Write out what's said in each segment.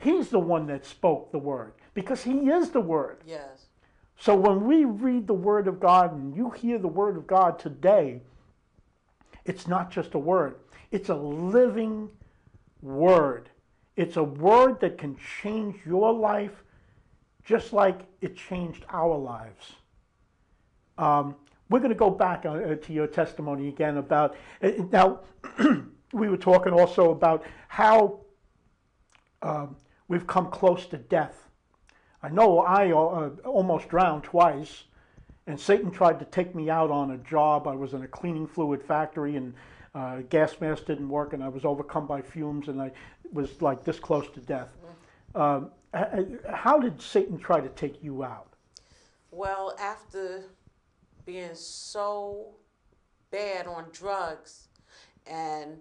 He's the one that spoke the word because he is the word. Yes. So when we read the word of God and you hear the word of God today, it's not just a word. It's a living word. It's a word that can change your life just like it changed our lives. We're going to go back to your testimony again about, now we were talking also about how we've come close to death. I know I almost drowned twice, and Satan tried to take me out on a job. I was in a cleaning fluid factory, and gas mask didn't work, and I was overcome by fumes, and I was like this close to death. How did Satan try to take you out? Well, after being so bad on drugs and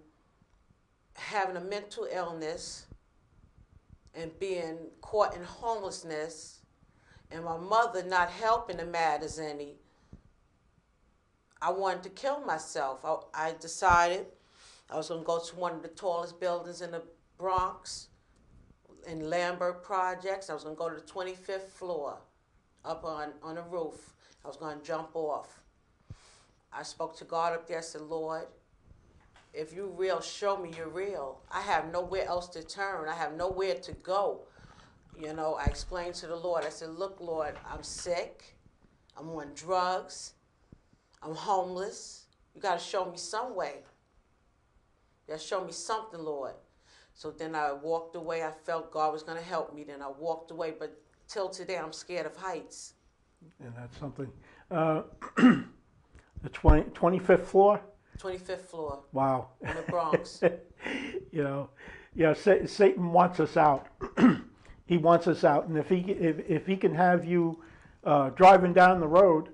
having a mental illness and being caught in homelessness and my mother not helping the matters any, I wanted to kill myself. I decided I was going to go to one of the tallest buildings in the Bronx, in Lambert Projects. I was going to go to the 25th floor, up on a roof. I was going to jump off. I spoke to God up there. I said, Lord, if you're real, show me you're real. I have nowhere else to turn. I have nowhere to go. You know, I explained to the Lord. I said, look, Lord, I'm sick. I'm on drugs. I'm homeless. You got to show me some way. You got to show me something, Lord. So then I walked away. I felt God was going to help me. Then I walked away. But till today, I'm scared of heights. And that's something. The 25th floor? 25th floor. Wow. In the Bronx. You know, yeah, Satan wants us out. He wants us out. And if he can have you driving down the road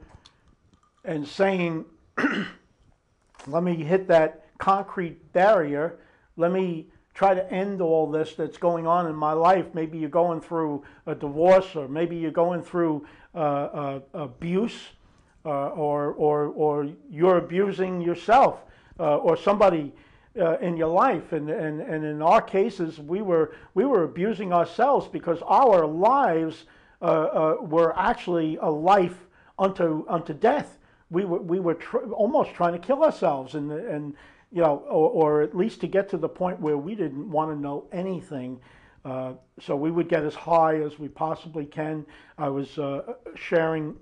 and saying, let me hit that concrete barrier, let me try to end all this that's going on in my life. Maybe you're going through a divorce, or maybe you're going through abuse, or you're abusing yourself, or somebody in your life. And in our cases, we were abusing ourselves because our lives were actually a life unto death. We were almost trying to kill ourselves, and you know, or at least to get to the point where we didn't want to know anything. So we would get as high as we possibly can. I was sharing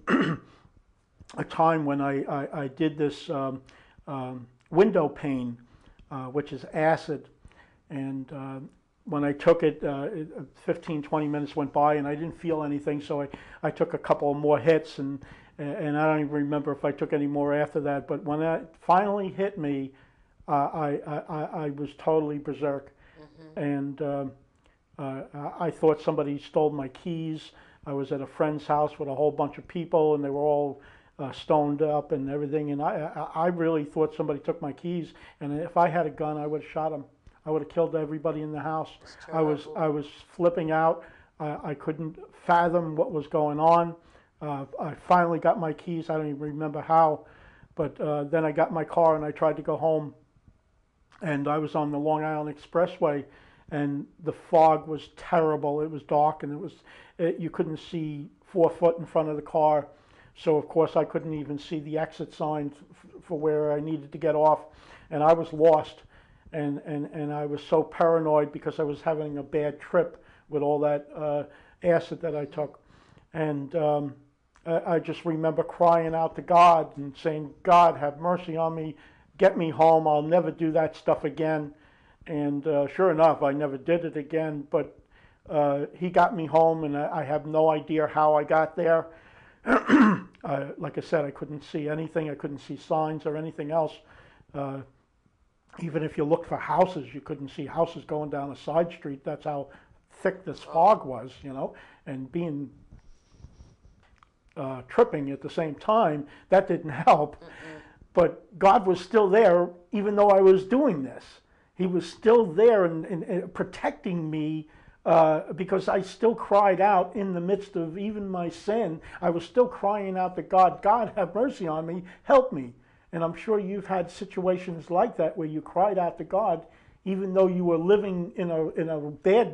a time when I did this window pane, which is acid, and when I took it, 15, 20 minutes went by and I didn't feel anything, so I took a couple more hits, and I don't even remember if I took any more after that. But when that finally hit me, I was totally berserk. And I thought somebody stole my keys. I was at a friend's house with a whole bunch of people, and they were all stoned up and everything. And I really thought somebody took my keys. And if I had a gun, I would have shot them. I would have killed everybody in the house. I was flipping out. I couldn't fathom what was going on. I finally got my keys. I don't even remember how. But then I got my car and I tried to go home. And I was on the Long Island Expressway, and the fog was terrible. It was dark, and you couldn't see 4 foot in front of the car. So of course I couldn't even see the exit sign for where I needed to get off, and I was lost. And I was so paranoid because I was having a bad trip with all that acid that I took. And I just remember crying out to God and saying, God, have mercy on me. Get me home. I'll never do that stuff again. And sure enough, I never did it again. But he got me home, and I have no idea how I got there. Like I said, I couldn't see anything. I couldn't see signs or anything else. Even if you looked for houses, you couldn't see houses going down a side street. That's how thick this fog was, you know. And being tripping at the same time, that didn't help. But God was still there, even though I was doing this. He was still there and protecting me, because I still cried out in the midst of even my sin. I was still crying out to God, God, have mercy on me, help me. And I'm sure you've had situations like that where you cried out to God, even though you were living in a bad